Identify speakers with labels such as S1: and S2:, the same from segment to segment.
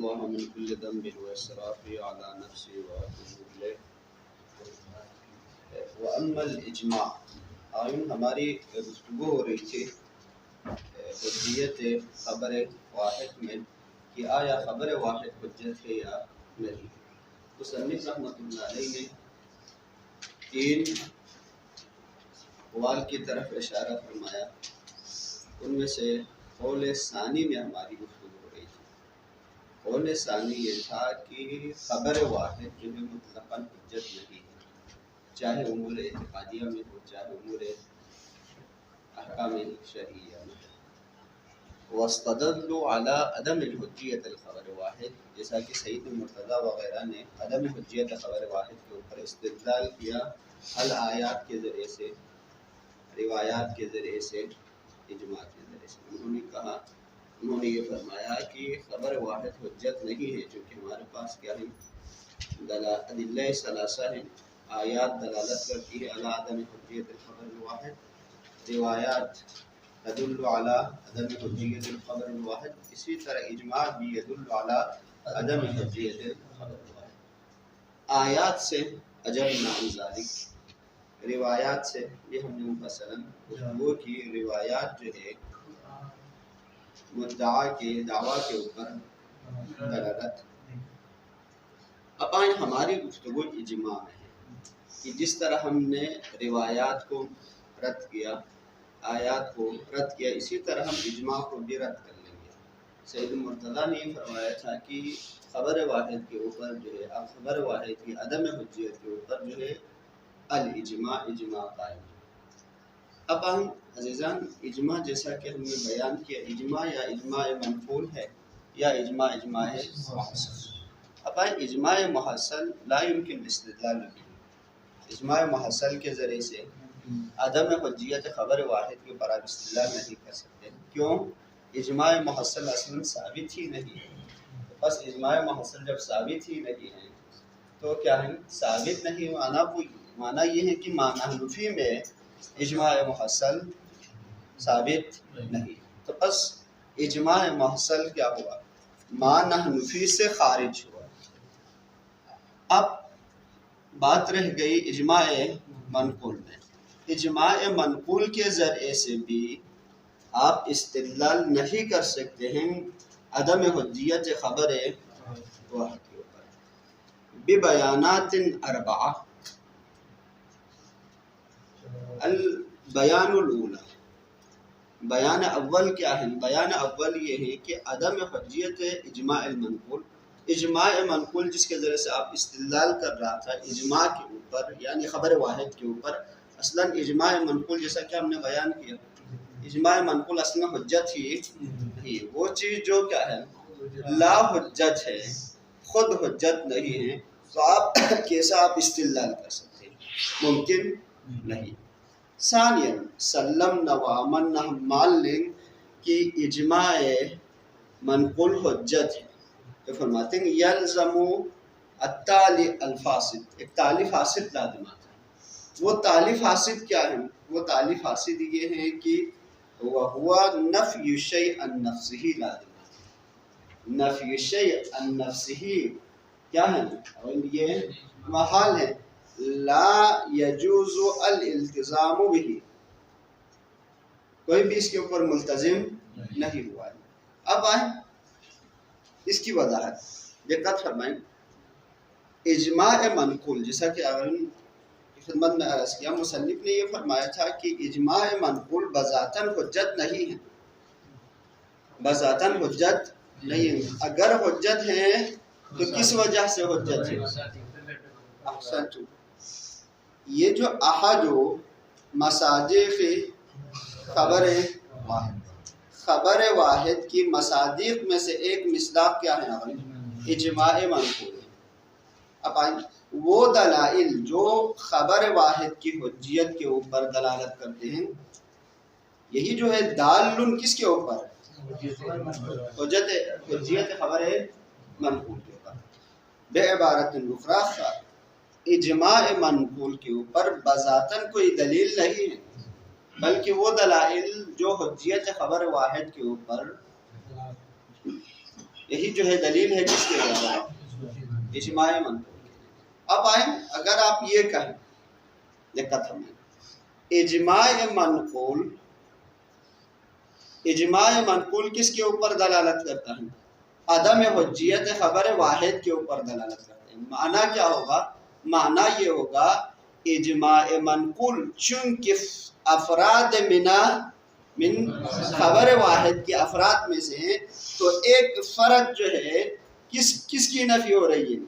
S1: الله من كل ذنب وإسرافي على نفسي وأتوب إليه وأما الإجماع آئین ہماری گفتگو ہو رہی تھی حجیت خبر واحد میں کہ آیا خبر واحد حجت ہے یا نہیں. مصنف رحمۃ اللہ علیہ نے تین اقوال کی طرف اشارہ فرمایا. ان میں سے قول ثانی میں ہماری گفتگو ہو رہی تھی. قول ثانی یہ تھا کہ خبر واحد جو ہے مطلقاً حجت نہیں ہے، چاہے امور اعتقادیہ میں ہو چاہے امور احکام شرعیہ میں. واستدلوا على عدم الحجیت الخبر واحد، جیسا کہ سعید مرتضیٰ وغیرہ نے عدم حجیت خبر واحد کے اوپر استدلال کیا الآیات کے ذریعے سے، روایات کے ذریعے سے، اجماع کے ذریعے سے. انہوں نے یہ فرمایا کہ خبر واحد حجت نہیں ہے، چونکہ ہمارے پاس کیا ہے ادلہ ثلاثہ ہیں. آیات دلالت کرتی ہے علی عدم حجیت الخبر الواحد، روایات تدل علی عدم حجیت الخبر الواحد، اسی طرح اجماع بھی يدل علی عدم حجیت الخبر الواحد. آیات سے اجبنا عن ذلک، روایات سے یہ ہم نے مثلا وہ کی روایات جو ہے مدعا کے دعویٰ کے اوپر دلالت. اب آئیں ہماری گفتگو اجماع میں ہے کہ جس طرح ہم نے روایات کو رد کیا، آیات کو رد کیا، اسی طرح ہم اجماع کو بھی رد کر لیں گے. سید مرتضیٰ نے یہ فرمایا تھا کہ خبر واحد کے اوپر جو ہے خبر واحد کی عدم حجیت کے اوپر جو ہے الاجماع، اجماع قائم ہے. اب ہم عزیزان اجماع جیسا کہ ہم نے بیان کیا، اجماع یا اجماع منقول ہے یا اجماع محصل. اب اجماع محصل لا يمكن الاستدلال به، اجماع محصل کے ذریعے سے عدم حجیت خبر واحد کے اوپر آپ استدلال نہیں کر سکتے. کیوں؟ اجماع محصل اصلا ثابت ہی نہیں ہے. بس اجماع محصل جب ثابت ہی نہیں ہے تو کیا ہے؟ ثابت نہیں. معنی یہ ہے کہ معنی نفی میں اجماع محصل ثابت نہیں. تو بس اجماع محصل کیا ہوا؟ معنی نفی سے خارج ہوا. اب بات رہ گئی اجماع منقول میں. اجماع منقول کے ذریعے سے بھی آپ استدلال نہیں کر سکتے ہیں عدم حجیت خبر واحد کے اوپر ببیانات اربعہ. البیان الاولی، بیان اول کیا ہے؟ بیان اول یہ ہے کہ عدم حجیت اجماع المنقول، اجماع منقول جس کے ذریعے سے آپ استدلال کر رہا تھا اجماع کے اوپر یعنی خبر واحد کے اوپر. اصلا اجماع منقول جیسا کہ ہم نے بیان کیا، اجماع منقول اصلا حجت ہی نہیں. وہ چیز جو کیا ہے لا حجت ہے، خود حجت نہیں ہے، تو آپ کیسا آپ استدلال کر سکتے ہیں؟ ممکن نہیں. ثانیاً سلمنا وآمنا، ہم مان لیں کہ اجماع منقول حجت ہے، تو فرماتے ہیں یلزم التالی الفاسد، ایک تالی فاسد لازم آتا ہے. وہ تالی فاسد کیا ہے؟ وہ تالی فاسد یہ ہے کہ وہو نفی الشیء عن نفسہ لازم آتا ہے. نفی الشیء عن نفسہ کیا ہے؟ اور یہ محال ہے. لا یجوز الالتزام به، کوئی بھی اس کے اوپر ملتزم نہیں ہوا ہے. اب آئیں اس کی وضاحت. دقت فرمائیں، اجماع منقول جیسا کہ خدمت میں عرض کیا، مصنف نے یہ فرمایا تھا کہ اجماع منقول بذاتاً حجت نہیں ہے، بذاتاً حجت نہیں ہے. اگر حجت ہے تو کس وجہ سے حجت ہے؟ احسنت، یہ جو احد مصادیق خبر واحد کی مصادیق میں سے ایک مصداق کیا ہے؟ اجماع منقول ہے. اب آئیں وہ دلائل جو خبر واحد کی حجیت کے اوپر دلالت کرتے ہیں، یہی جو ہے دالن کس کے اوپر؟ حجیت خبر منقول کے اوپر. بے عبارت اخری، اجماع منقول کے اوپر بذاتاً کوئی دلیل نہیں ہے، بلکہ وہ دلائل جو حجیت خبر واحد کے اوپر یہی جو ہے دلیل ہے کس کے علاوہ؟ اجماع منقول. اب آئیں اگر آپ یہ کہیں دقت ہمیں اجماع منقول کس کے اوپر دلالت کرتا ہے؟ عدم حجیت خبر واحد کے اوپر دلالت کرتا ہے. معنی کیا ہوگا؟ معنی یہ ہوگا اجماع منقول چونکہ افراد من خبر واحد کے افراد میں سے تو ایک فرد جو ہے کس کی نفی ہو رہی ہے؟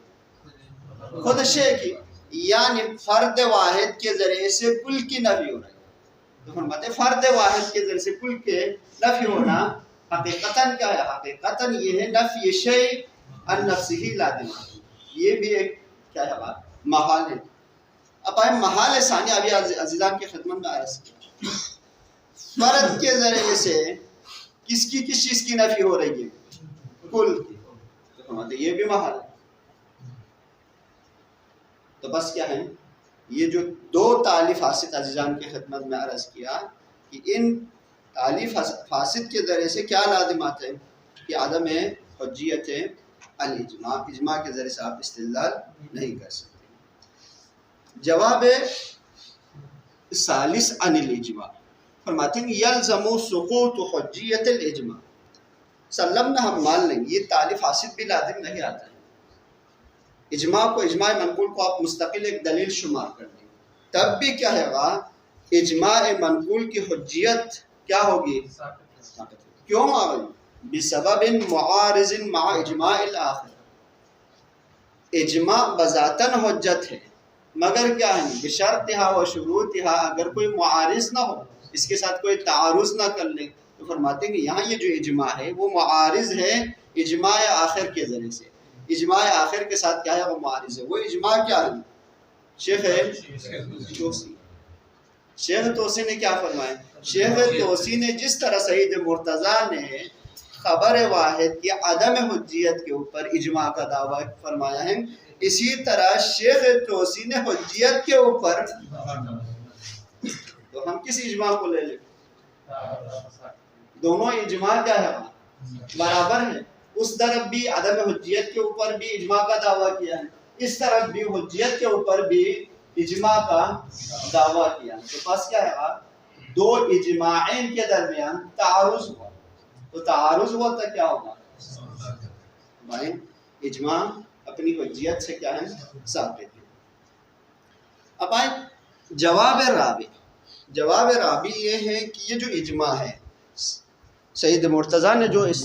S1: خود شے کی، یعنی فرد واحد کے ذریعے سے کل کی نفی ہو رہی ہے. تو فرماتے ہیں فرد واحد کے ذریعے سے کل کے نفی ہونا حقیقتاً کیا ہے؟ حقیقتاً یہ ہے نفی شیء عن نفسہ لازم. یہ بھی ایک کیا ہے بات محال ہے. اب آئے محال ثانی ابھی عزیزان کی خدمت میں عرض کیا فرد کے ذریعے سے کس چیز کی نفی ہو رہی ہے؟ کل کی. تو فرماتے ہیں یہ بھی محال ہے. تو بس کیا ہے یہ جو دو تعلیف فاسد عزیزان کی خدمت میں عرض کیا کہ ان تعلیف فاسد کے ذریعے سے کیا لازمات ہیں کہ عدم حجیت الاجماع، اجماع کے ذریعے سے آپ استدلال نہیں کر سکتے. جواب ثالث عن الاجماع فرماتے ہیں یلزم سقوط حجیت الاجماع. سلمنا ہم مان لیں یہ تعلیف فاسد بھی لازم نہیں آتا ہے. اجماع منقول کو آپ مستقل ایک دلیل شمار کر دیں تب بھی کیا ہے گا اجماع منقول کی حجیت کیا ہوگی؟ کیوں آگئی؟ بسبب معارض مع اجماع الاخر. اجماع بذاتاً حجت ہے مگر کیا ہے بشرطها و شروطها اگر کوئی معارض نہ ہو، اس کے ساتھ کوئی تعارض نہ کر لے. تو فرماتے ہیں کہ یہاں یہ جو اجماع ہے وہ معارض ہے اجماع آخر کے ذریعے سے. اجماع آخر کے ساتھ کیا ہے وہ معارض ہے. وہ اجماع کیا ہے؟ شیخ توسی نے کیا فرمایا؟ شیخ توسی نے جس طرح سید مرتضیٰ نے خبر واحد کی عدم حجیت کے اوپر اجماع کا دعویٰ فرمایا ہے، اسی طرح شیخ توسی نے حجیت کے اوپر. تو ہم کس اجماع کو لے لیں؟ دونوں اجماع کیا ہے؟ برابر ہے. اس طرف بھی عدم حجیت کے اوپر بھی اجماع کا دعویٰ کیا ہے، اس طرف بھی حجیت کے اوپر بھی اجماع کا دعویٰ کیا. تو پس کیا ہے دو اجماعین کے درمیان تعارض ہوا. تو تعارض ہوا تو کیا ہوگا بھائی اجماع اپنی حجیت سے کیا ہے ثابت ہے. اب آئے جواب رابع یہ ہے کہ یہ جو اجماع ہے سید مرتضیٰ نے جو اس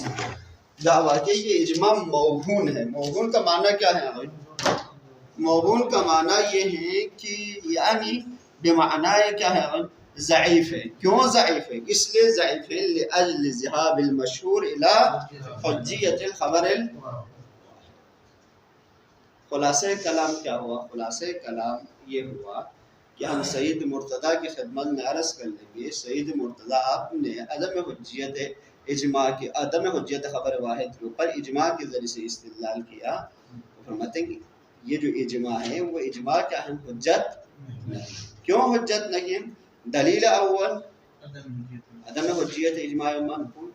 S1: دعویٰ کہ یہ اجماع موہون ہے. موہون کا معنی کیا ہے؟ موہون کا معنی یہ ہے کہ یعنی بمعنی کیا ہے ضعیف ہے. کیوں ضعیف ہے؟ اس لیے ضعیف ہے لأجل ذهاب المشہور الى حجیت الخبر. خلاصہ کلام کیا ہوا؟ خلاصہ کلام یہ ہوا کہ ہم سید مرتضیٰ کی خدمت میں عرض کر لیں گے سید مرتضیٰ آپ نے عدم حجیت خبر واحد کے اوپر اجماع کے ذریعے سے استدلال کیا. فرماتے ہیں کہ یہ جو اجماع ہے وہ اجماع کیا ہے؟ حجت نہیں. کیوں حجت نہیں ہے؟ دلیل اول عدم حجیت اجماع منقول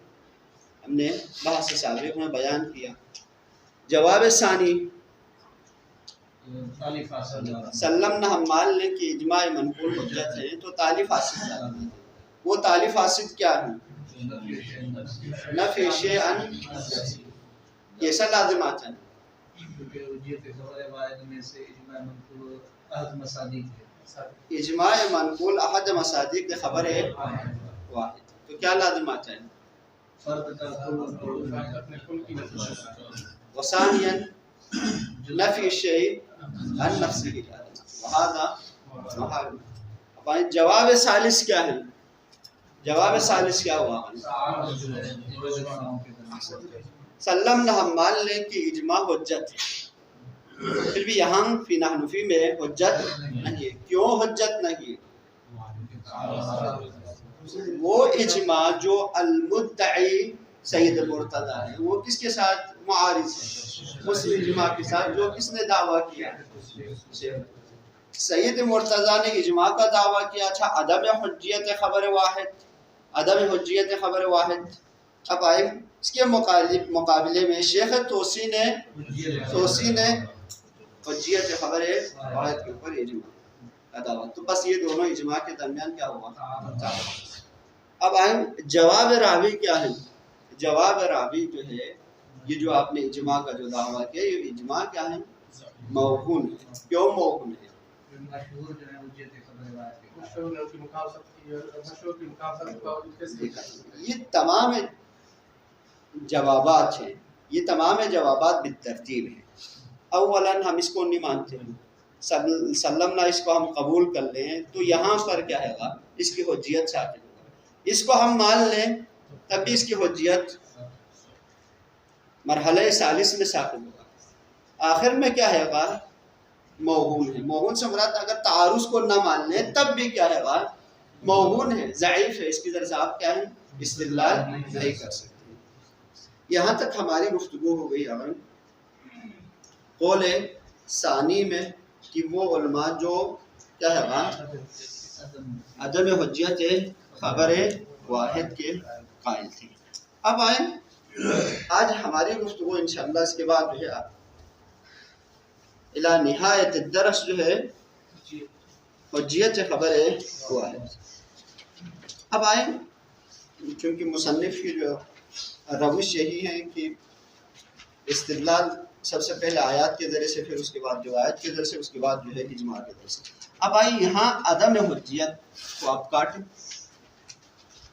S1: ہم نے بحث سابق میں بیان کیا. جواب ثانی سلمنا ہم مان لیں کہ اجماع منقول حجت ہے تو تعلیف فاسد ہے. وہ تعلیف فاسد کیا ہے؟ نفی شیء عن کیسا لازمات ہے؟ اجماع منقول احد مصادیق خبر واحد. تو کیا لازمات ہیں؟ وثانیا نفی الشیء عن نفسه وهذا محال. جواب ثالث کیا ہے؟ جواب ثالث کیا ہوا؟ سلمنا ہم مان لیں کہ اجماع حجت ہے پھر بھی یہاں فی نحنفی میں حجت نہیں ہے. کیوں حجت نہیں ہے؟ وہ اجماع جو المدعی سید مرتضیٰ ہے وہ کس کے ساتھ معارض ہے؟ مسلم اجماع کے ساتھ جو کس نے دعویٰ کیا؟ سید مرتضیٰ نے اجماع کا دعویٰ کیا تھا عدم حجیت خبر واحد. اب آئے اس کے مقابلے میں شیخ توسی نے حجیت خبر واحد کے اوپر اجماع ادا ہوا. تو بس یہ دونوں اجماع کے درمیان کیا ہوا؟ اب آئے جواب راوی کیا ہے؟ جواب راوی جو ہے یہ جو آپ نے اجماع کا جو دعویٰ کیا یہ اجماع کیا ہے؟ موہوم ہے. کیوں موہوم ہے؟ یہ تمام جوابات ہیں، یہ تمام جوابات بالترتیب ہیں. اولاً ہم اس کو نہیں مانتے ہیں، سلمنا اس کو ہم قبول کر لیں تو یہاں پر کیا ہے گا؟ اس کی حجیت ثابت ہوگا. اس کو ہم مان لیں تب بھی اس کی حجیت مرحلہ ثالث میں ثابت ہوگا. آخر میں کیا ہے گا؟ موہون ہے. موہون سے مراد اگر تعارض کو نہ مان لیں تب بھی کیا ہے گا؟ موہون ہے، ضعیف ہے. اس کی طرف سے آپ کیا ہے؟ استدلال نہیں کر سکتے. یہاں تک ہماری گفتگو ہو گئی. اگر قول ثانی میں کہ وہ علماء جو کیا ہے گا؟ عدم حجیت خبر واحد کے قائل تھے. اب آئیں آج ہماری گفتگو انشاءاللہ اس کے بعد جو ہے الی نہایت الدرس جو ہے حجیت خبر واحد. اب آئیں چونکہ مصنف کی جو روش یہی ہے کہ استدلال سب سے پہلے آیات کے ذریعے سے، پھر اس کے بعد جو آیت کے ذریعے سے، اس کے بعد جو ہے اجماع کے ذریعے سے. اب آئیں یہاں عدم حجیت کو آپ کاٹیں.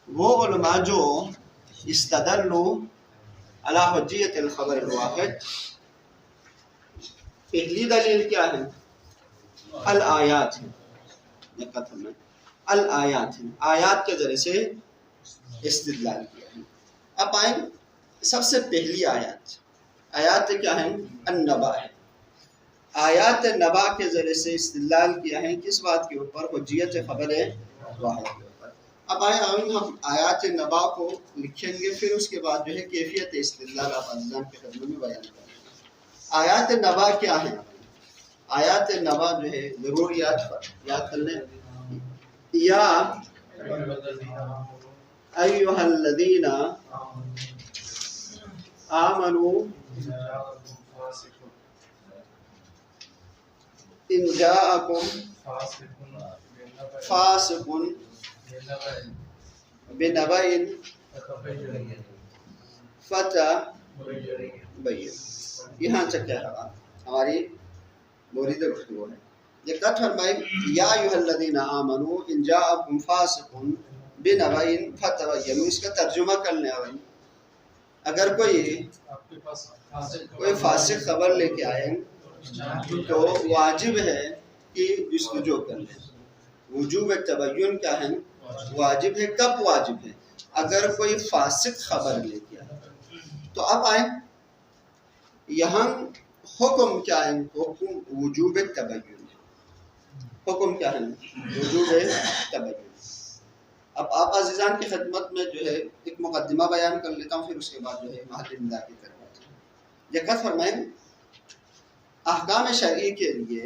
S1: وہ علماء جو استدلوا علی حجیت الخبر الواحد، پہلی دلیل کیا ہے؟ الآیات ہے. الآیات ہیں، آیات کے ذریعے سے استدلال کیا ہے. اب آئیں سب سے پہلی آیات کیا ہیں؟ النبا ہے. آیات نبا کے ذریعے سے استدلال کیا ہے کس بات کے اوپر؟ حجیت خبر واحد کے اوپر. اب آئیں ہم آیات نبا کو لکھیں گے، پھر اس کے بعد جو ہے کیفیت استدلال آپ عزیزان کے خدمت میں بیان کریں گے. آیات نبا کیا ہیں؟ آیات نبا جو ہے ضرور یاد کر لیں. یا ایھا الذین آمنوا ان جاءکم فاسق بنبأ فتبین. یہاں سے کیا ہے ہماری مورد گفتگو ہے. یہ کہا فرمائے یا ایھا الذین آمنوا ان جاءکم فاسق بنبأ فتبینوا. اس کا ترجمہ کر لیں. اگر کوئی فاسق خبر لے کے آئے تو واجب ہے کہ جستجو کر لیں. وجوب تبین کیا ہے؟ واجب ہے. کب واجب ہے؟ اگر کوئی فاسق خبر لے کے آئے. تو اب آئیں یہاں حکم کیا ہے؟ حکم وجوب تبین. حکم کیا ہے؟ وجوب تبین. اب آپ عزیزان کی خدمت میں جو ہے ایک مقدمہ بیان کر لیتا ہوں، پھر اس کے بعد جو ہے محل ندا کی طرف. دقت فرمائیں احکام شرعی کے لیے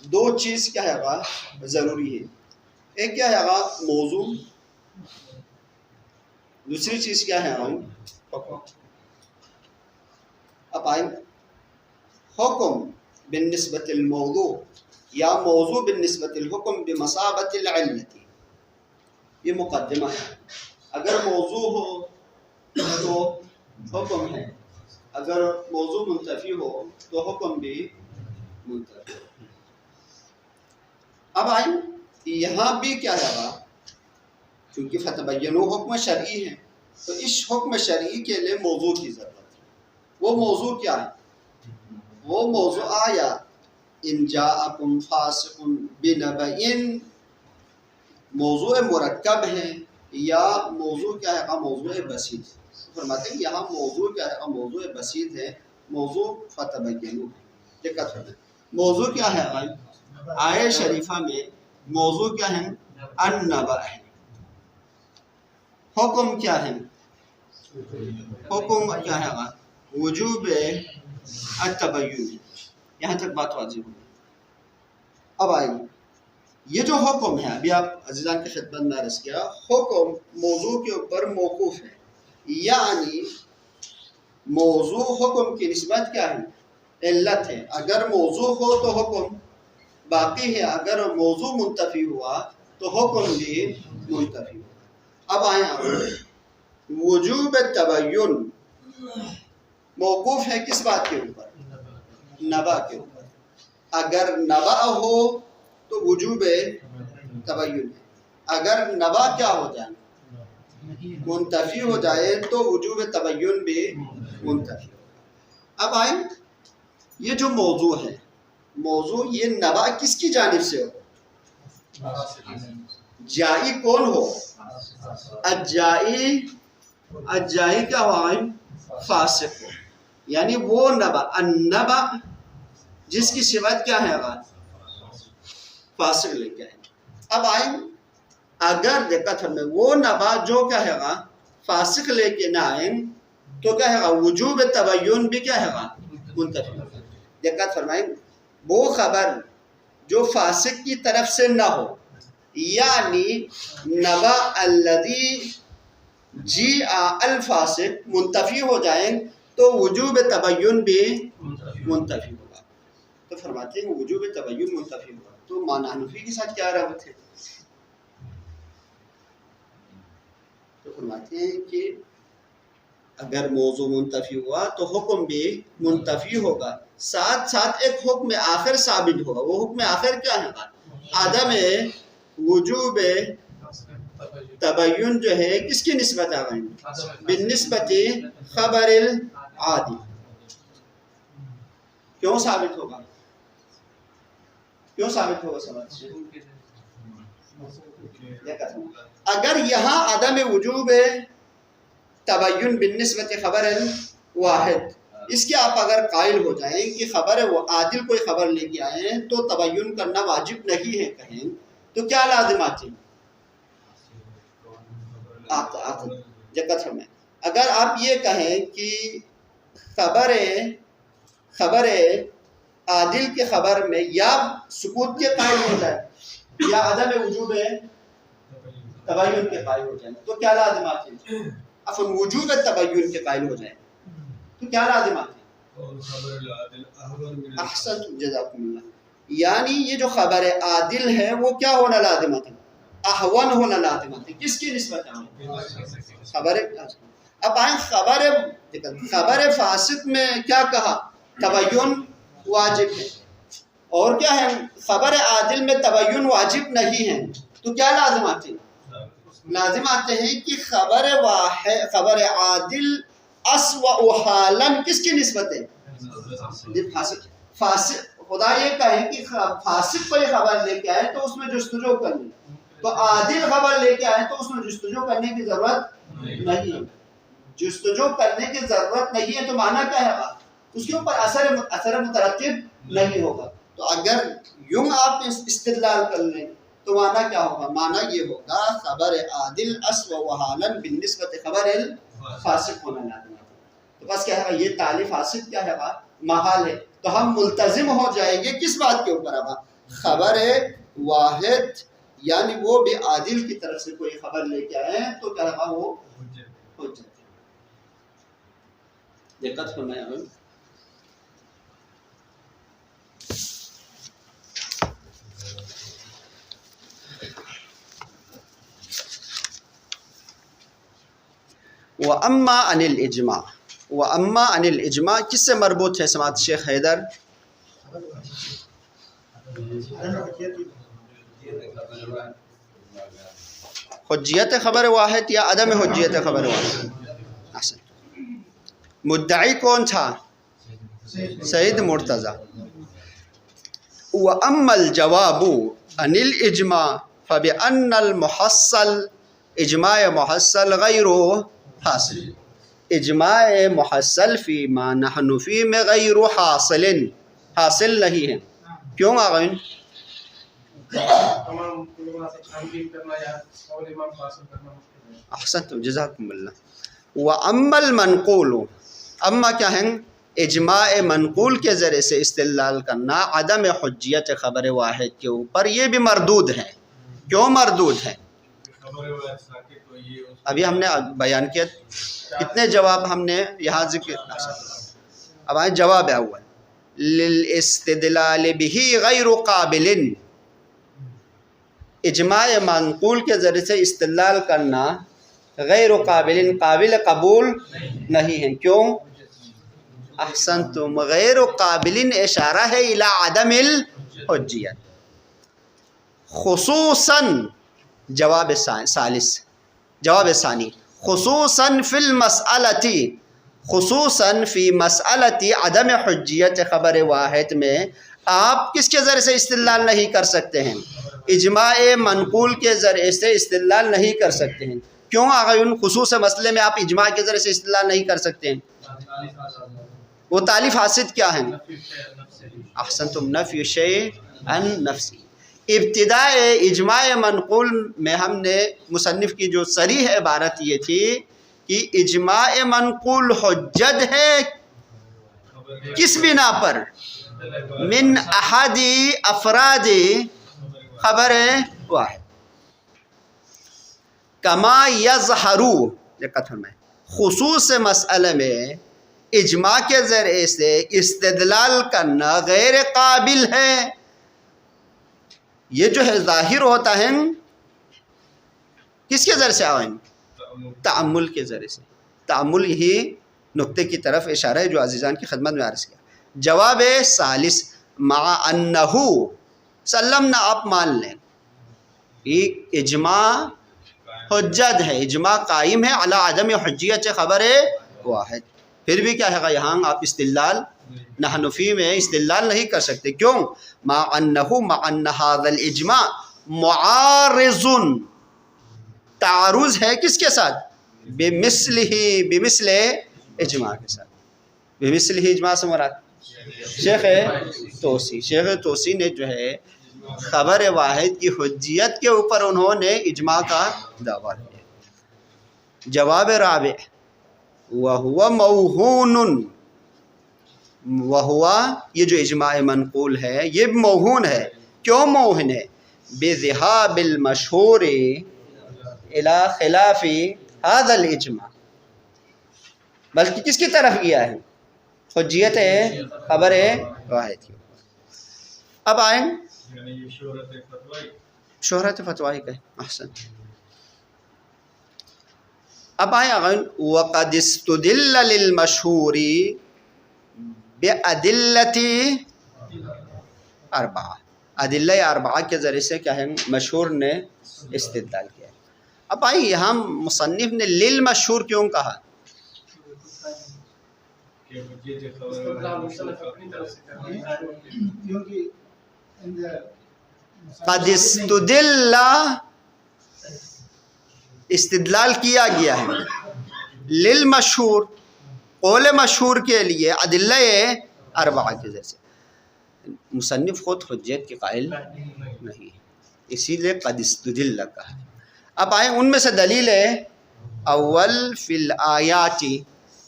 S1: دو چیز کیا ہے گا ضروری ہے. ایک کیا ہے گا؟ موضوع. دوسری چیز کیا ہے گا؟ حکم. اب آئیں حکم بالنسبت الموضوع یا موضوع بالنسبت الحکم بمثابت العلت، یہ مقدمہ ہے. اگر موضوع ہو تو حکم ہے، اگر موضوع منتفی ہو تو حکم بھی منتفی. اب آئیں یہاں بھی کیا ہے؟ چونکہ فتبینوا حکم شرعی ہے تو اس حکم شرعی کے لیے موضوع کی ضرورت ہے. وہ موضوع کیا ہے؟ وہ موضوع آیا ان جاءکم فاسق بنبأ موضوع مرکب ہے یا موضوع کیا ہے؟ موضوع بسیط. فرماتے ہیں یہاں موضوع کیا ہے؟ موضوع بسیط ہے. موضوع فتبینوا ہے. دقت ہے. موضوع کیا ہے؟ آیہ شریفہ میں موضوع کیا ہے؟ النبأ ہے. حکم کیا ہے؟ حکم کیا ہے؟ وجوب التبین. یہاں تک بات واضح ہوئی. اب آئیے یہ جو حکم ہے ابھی آپ عزیزان کی خدمت میں عرض کیا، حکم موضوع کے اوپر موقوف ہے. یعنی موضوع حکم کی نسبت کیا ہے؟ علت ہے. اگر موضوع ہو تو حکم باقی ہے، اگر موضوع منتفی ہوا تو حکم بھی منتفی ہوا. اب آئیں آپ وجوب تبین موقوف ہے کس بات کے اوپر؟ نبا کے اوپر. اگر نبا ہو تو وجوب تبین ہے، اگر نبا کیا ہو جائے؟ منتفی ہو جائے تو وجوب تبین بھی منتفی ہو. اب آئیں یہ جو موضوع ہے، موضوع یہ نبا کس کی جانب سے ہو؟ جائی کون ہو؟ الجائی کیا ہو؟ فاسق ہو. یعنی وہ نبا، النبا جس کی صفت کیا ہے؟ فاسق لے کے آئیں. اب آئیں اگر دقت ہمیں وہ نبا جو کیا ہے گا فاسق لے کے نہ آئیں تو کیا ہے گا وجوب تبین بھی کیا ہے گا منتفی. دقت فرمائیں وہ خبر جو فاسق کی طرف سے نہ ہو، یعنی نبا الذی جی الفاسق منتفی ہو جائیں تو وجوب تبین بھی منتفی ہوگا. تو فرماتے ہیں وجوب تبین منتفی ہوگا. تو معنی حنفی کے ساتھ کیا ربط ہے؟ تو فرماتے ہیں کہ اگر موضوع منتفی ہوا تو حکم بھی منتفی ہوگا، ساتھ ساتھ ایک حکم آخر ثابت ہوگا. وہ حکم آخر کیا ہے؟ عدم وجوب تبین جو ہے کس کی نسبت آ گئی؟ بالنسبت خبر العادی. کیوں ثابت ہوگا؟ کیوں ثابت ہوگا؟ سمجھ اگر یہاں عدم وجوب تبین بالنسبت خبر الواحد اس کے آپ اگر قائل ہو جائیں کہ خبر عادل کوئی خبر لے کے آئیں تو تبین کرنا واجب نہیں ہے کہیں، تو کیا لازمات ہیں؟ اگر آپ یہ کہیں کہ خبر عادل کے خبر میں یا سکوت کے قائل ہو جائے یا عدم وجوب تبین کے قائل ہو جائیں تو کیا لازمات ہیں؟ افن وجوب تبین کے قائل ہو جائیں تو کیا لازمات ہیں؟ احسن جزاکم اللہ. یعنی یہ جو خبر عادل ہے وہ کیا ہونا لازمات ہے؟ احون ہونا لازمات ہے. کس کی نسبت ہے؟ خبر. اب آئیں خبر فاسق میں کیا کہا؟ تبین واجب ہے. اور کیا ہے؟ خبر عادل میں تبین واجب نہیں ہے. تو کیا لازمات ہیں؟ لازم آتے ہیں کہ خبر عادل اسوأ حالا کس کی نسبت ہے؟ فاسق. خدا یہ کہے کہ فاسق کوئی خبر لے کے آئے تو اس میں جستجو کرنی، تو عادل خبر لے کے آئے تو اس میں جستجو کرنے کی ضرورت نہیں ہے. جستجو کرنے کی ضرورت نہیں ہے تو معنی کیا ہے؟ اس کے اوپر اثر مترتب نہیں ہوگا. تو اگر یوں آپ استدلال کر لیں تو معنی کیا ہوگا؟ معنی یہ ہوگا خبر عادل اسوأ حالا بالنسبت خبر الفاسق ہونا لازم ہے. تو بس کیا ہے یہ تعلیف فاسق کیا ہے محال ہے. تو ہم ملتزم ہو جائیں گے کس بات کے اوپر؟ خبر واحد یعنی وہ بھی عادل کی طرف سے کوئی خبر لے کے آئے تو کیا ہے وہ حجت ہے. دقت فرمائیں. وَأَمَّا عَنِ الْإِجْمَاعِ وَأَمَّا عَنِ الْإِجْمَاعِ کس سے مربوط ہے سماعت شیخ حیدر؟ حجیت خبر واحد یا عدم حجیت خبر واحد؟ مدعی کون تھا؟ سید مرتضی. وَأَمَّا الْجَوَابُ عَنِ الْإِجْمَاعِ فَبِأَنَّ الْمُحَصَّلِ اجماع محصل غیر حاصل. اجماع محصل فی ما نحن فی میں غیر حاصل نہیں ہے. کیوں آغین؟ احسنتم جزاکم اللہ. وَأَمَّا الْمَنْقُولُ اما کیا ہیں؟ اجماع منقول کے ذریعے سے استدلال کرنا عدم حجیت خبر واحد کے اوپر یہ بھی مردود ہے. کیوں مردود ہے؟ ابھی ہم نے بیان کیا کتنے جواب ہم نے یہاں ذکر. اب آئے جواب ہے اول للاستدلال به غیر قابل، اجماع منقول کے ذریعے سے استدلال کرنا غیر قابل، قابل قبول نہیں ہے. کیوں؟ احسنتم، غیر قابل اشارہ ہے الی عدم الحجیت. خصوصاً جواب ثانی خصوصاً فی المسئلتی، خصوصاً فی مسئلتی عدم حجیت خبر واحد میں آپ کس کے ذریعے سے استدلال نہیں کر سکتے ہیں؟ اجماع منقول کے ذریعے سے استدلال نہیں کر سکتے ہیں. کیوں آگئی ان خصوص مسئلے میں آپ اجماع کے ذریعے سے استدلال نہیں کر سکتے ہیں؟ وہ تالیف حاسد کیا ہیں؟ احسنتم، نفی شیء عن نفسی. ابتداء اجماع منقول میں ہم نے مصنف کی جو صریح عبارت یہ تھی کہ اجماع منقول حجت ہے کس بنا پر؟ من احد افراد خبر واحد. کما یظہر، دقت فرمائیں، خصوص مسئلے میں اجماع کے ذریعے سے استدلال کرنا غیر قابل ہے. یہ جو ہے ظاہر ہوتا ہے کس کے ذریعے سے آئیں؟ تعمل کے ذریعے سے. تعمل یہی نقطے کی طرف اشارہ ہے جو عزیزان کی خدمت میں عرض کیا. جواب ثالث مع انہو سلمنا، آپ مان لیں اجماع حجت ہے، اجماع قائم ہے علی عدم حجیت خبر واحد. پھر بھی کیا ہے یہاں آپ استدلال نحنفی میں استدلال نہیں کر سکتے. کیوں؟ مع انہ مع ان ھذا الاجماع معارض، تعارض ہے کس کے ساتھ؟ بمثل اجماع کے ساتھ. بمثل اجماع سے مراد شیخ توسی نے جو ہے خبر واحد کی حجیت کے اوپر انہوں نے اجماع کا دعویٰ کیا. جواب رابع وہو موہون، وہو یہ جو اجماع منقول ہے یہ موہون ہے. کیوں موہون ہے؟ بذہاب المشہور الی خلاف ھذا الاجماع، بلکہ کس کی طرف گیا ہے؟ حجیت خبر واحد کی. اب آئیں شہرت فتوائی کا احسن. اب آئیں وقد استدل للمشہور بأدلة اربعہ، ادلہ اربعہ کے ذریعے سے کیا ہے مشہور نے استدلال کیا ہے. اب آئیں یہاں مصنف نے للمشہور کیوں کہا؟ قد استدل، استدلال کیا گیا ہے للمشہور، قول مشہور کے لیے ادلہ اربعہ کے ذریعے سے. مصنف خود حجت کے قائل نہیں، اسی لیے قد استدل کہا. اب آئیں ان میں سے دلیل ہے اول فی الآیات،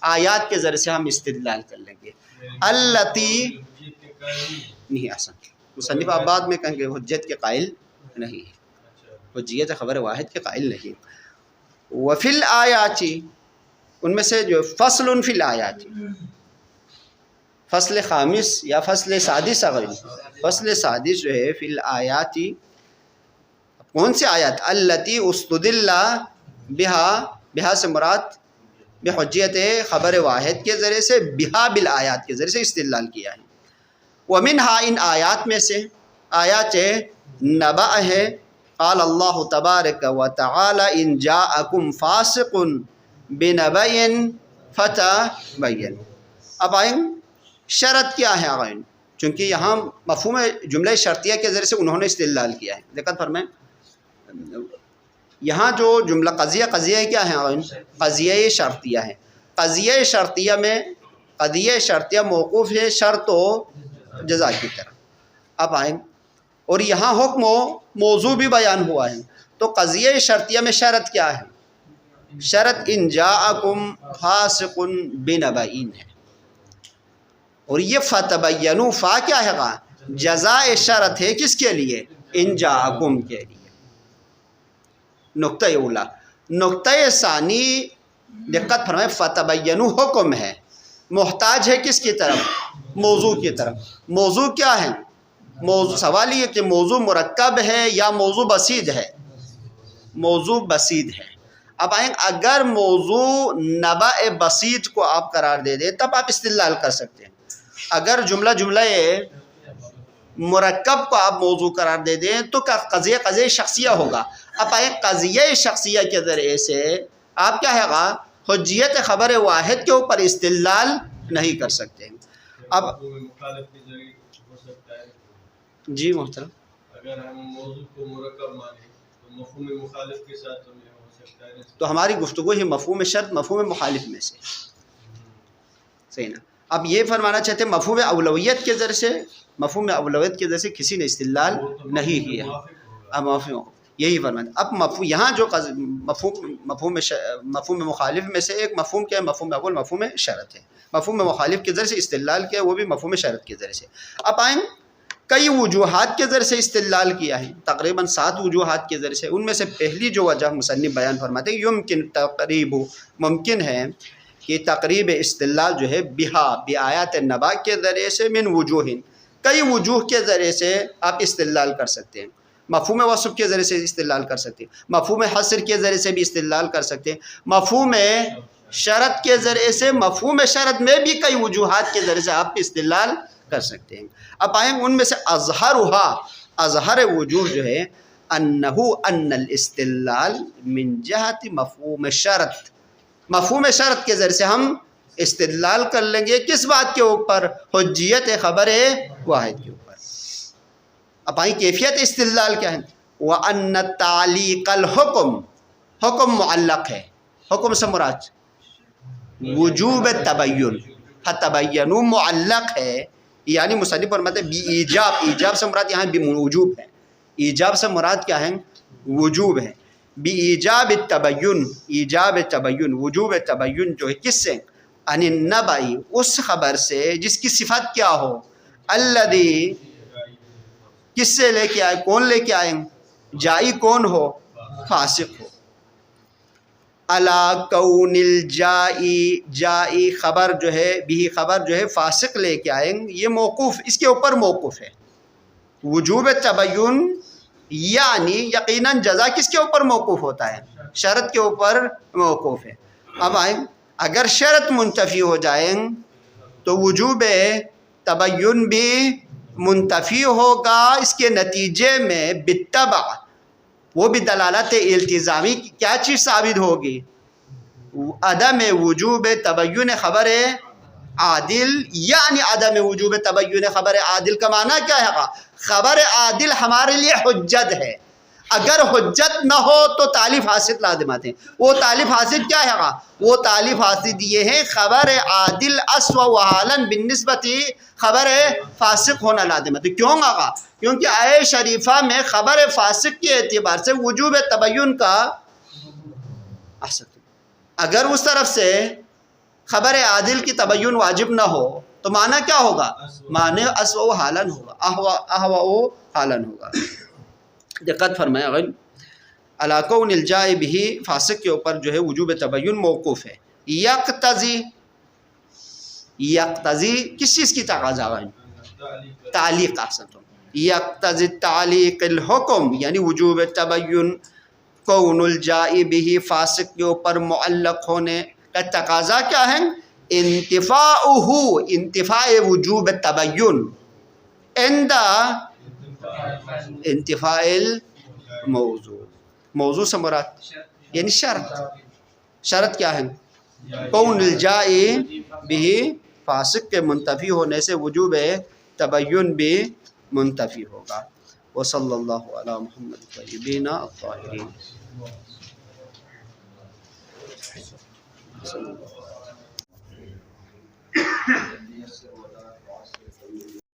S1: آیات کے ذریعے سے ہم استدلال کر لیں گے. التی نہیں آسان، مصنف آپ بعد میں کہیں گے حجت کے قائل نہیں ہے، حجیت خبر واحد کے قائل نہیں. وفی الآیات، ان میں سے جو فصل فی الآیات، فصل خامس یا فصل سادس، فصل سادس جو ہے فی الآیات، کون سی آیات؟ التی استدل بہا سے مراد بحجیت خبر واحد کے ذریعے سے، بہا بالآیات کے ذریعے سے استدلال کیا ہے. ومنہا، ان آیات میں سے آیات نبأ ہے، قال اللہ تبارک و تعالی ان جاءکم فاسق بنبأ فتبینوا. اب آئیں شرط کیا ہے آئین، چونکہ یہاں مفہوم جملہ شرطیہ کے ذریعے سے انہوں نے استدلال کیا ہے. دقت فرمائیں، یہاں جو جملہ قضیہ کیا ہے آئین؟ قضیہ شرطیہ ہے. قضیہ شرطیہ میں قضیہ شرطیہ موقوف ہے شرط و جزا کی طرح. اب آئیں اور یہاں حکم و موضوع بھی بیان ہوا ہے، تو قضیہ شرطیہ میں شرط کیا ہے؟ شرط ان جاءکم فاسق بنبأ ہے. اور یہ فتبینوا فا کیا ہے گا؟ جزاء شرط ہے کس کے لیے؟ ان جاءکم کے لیے. نقطہ اولا. نقطہ ثانی دقت فرمائے فتبینوا حکم ہے، محتاج ہے کس کی طرف؟ موضوع کی طرف. موضوع کیا ہے؟ موضوع سوال یہ کہ موضوع مرکب ہے یا موضوع بسیط ہے؟ موضوع بسیط ہے. اب آئیں اگر موضوع نبع بسیط کو آپ قرار دے دیں تب آپ استدلال کر سکتے ہیں. اگر جملہ مرکب کو آپ موضوع قرار دے دیں تو قضیہ شخصیہ ہوگا. اب آئیں قضیہ شخصیہ کے ذریعے سے آپ کیا ہے گا حجیت خبر واحد کے اوپر استدلال نہیں کر سکتے. اب جی محترم،
S2: اگر ہم موضوع کو مرکب مانیں تو مفہوم مخالف کے ساتھ تو نہیں ہو سکتا ہے.
S1: تو ہماری گفتگو ہی مفہوم شرط مفہوم مخالف میں سے صحیح نا. اب یہ فرمانا چاہتے ہیں مفہوم اولویت کے ذریعے سے، مفہوم اولویت کے ذریعے سے کسی نے استدلال نہیں کیا. اب مفہوم یہی فرمانا. اب یہاں جو مفہوم مخالف میں سے ایک مفہوم کیا ہے؟ مفہوم اول مفہوم شرط ہے. مفہوم مخالف کے ذریعے سے استدلال کیا ہے وہ بھی مفہوم شرط کے ذریعے سے. اب آئیں کئی وجوہات کے ذریعے سے استدلال کیا ہے، تقریباً 7 وجوہات کے ذریعے سے. ان میں سے پہلی جو وجہ مصنف بیان فرماتے ہیں یمکن تقریب، ممکن ہے کہ تقریب استدلال جو ہے بآیات نبا کے ذریعے سے من وجوہ، کئی وجوہ کے ذریعے سے آپ استدلال کر سکتے ہیں. مفہوم وصف کے ذریعے سے استدلال کر سکتے ہیں، مفہوم حصر کے ذریعے سے بھی استدلال کر سکتے ہیں، مفہوم شرط کے ذریعے سے، مفہوم شرط میں بھی کئی وجوہات کے ذریعے سے آپ استدلال کر سکتے ہیں. اب آئیں ان میں سے اظہر وجوہ جو ہے ان الاستدلال من جہت مفہوم شرط، مفہوم شرط کے ذریعے سے ہم استدلال کر لیں گے کس بات کے اوپر؟ حجیت خبر واحد کے اوپر. اب آئیں کیفیت استدلال کیا ہے؟ وَأَنَّ تَعْلِيقَ الْحُكْم، حکم معلق ہے. حکم سے مراد وجوب تبین، تبینوا معلق ہے. یعنی مصنف فرماتے ہیں ایجاب، ایجاب سے مراد یہاں وجوب ہے. ایجاب سے مراد کیا ہے؟ وجوب ہے. ایجاب التبین، ایجاب تبین، وجوب تبین جو ہے کس سے؟ ان النبع، اس خبر سے جس کی صفت کیا ہو، الذی، کس سے لے کے آئے، کون لے کے آئیں؟ جائی کون ہو؟ فاسق ہو. علی کون الجائی، جائی خبر جو ہے بھی خبر جو ہے فاسق لے کے آئیں، یہ موقوف، اس کے اوپر موقوف ہے. وجوب تبین یعنی یقیناً جزا کس کے اوپر موقوف ہوتا ہے؟ شرط کے اوپر موقوف ہے. اب آئیں اگر شرط منتفی ہو جائیں تو وجوب تبین بھی منتفی ہوگا. اس کے نتیجے میں بالتبع وہ بھی دلالت التزامی کی کیا چیز ثابت ہوگی؟ عدم وجوب تبین خبر عادل. یعنی عدم وجوب تبین خبر عادل کا معنی کیا ہے؟ خبر عادل ہمارے لیے حجت ہے. اگر حجت نہ ہو تو تالیف حاصل لازمات ہیں. وہ تالیف حاصل کیا ہے؟ وہ تالیف حاصل یہ ہے خبر عادل اسوأ حالا بالنسبت خبر فاسق ہونا لازمت ہے. کیوں آقا؟ کیونکہ آیہ شریفہ میں خبر فاسق کے اعتبار سے وجوب تبین کا احسن. اگر اس طرف سے خبر عادل کی تبین واجب نہ ہو تو معنی کیا ہوگا؟ معنی اسوأ حالا ہوگا، احوأ حالا ہوگا. دقت فرمائے غیر علی کون الجائی بھی، فاسق کے اوپر جو ہے وجوب تبین موقوف ہے. یقتضی، یقتضی کس چیز کی تقاضا ہے؟ تعلیق. احسنتم. یقتضی تعلیق الحکم یعنی وجوب تبین کون الجائی بھی، فاسق کے اوپر معلق ہونے کا تقاضا کیا ہے؟ انتفاعہ، انتفاع وجوب تبین عند انتفاع الموضوع. موضوع سے مراد یعنی شرط. شرط کیا ہے؟ کون الجائی بھی، فاسق کے منتفی ہونے سے وجوب تبین بھی منتفی ہوگا. وصلی اللہ علی محمد طیبین الطاہرین.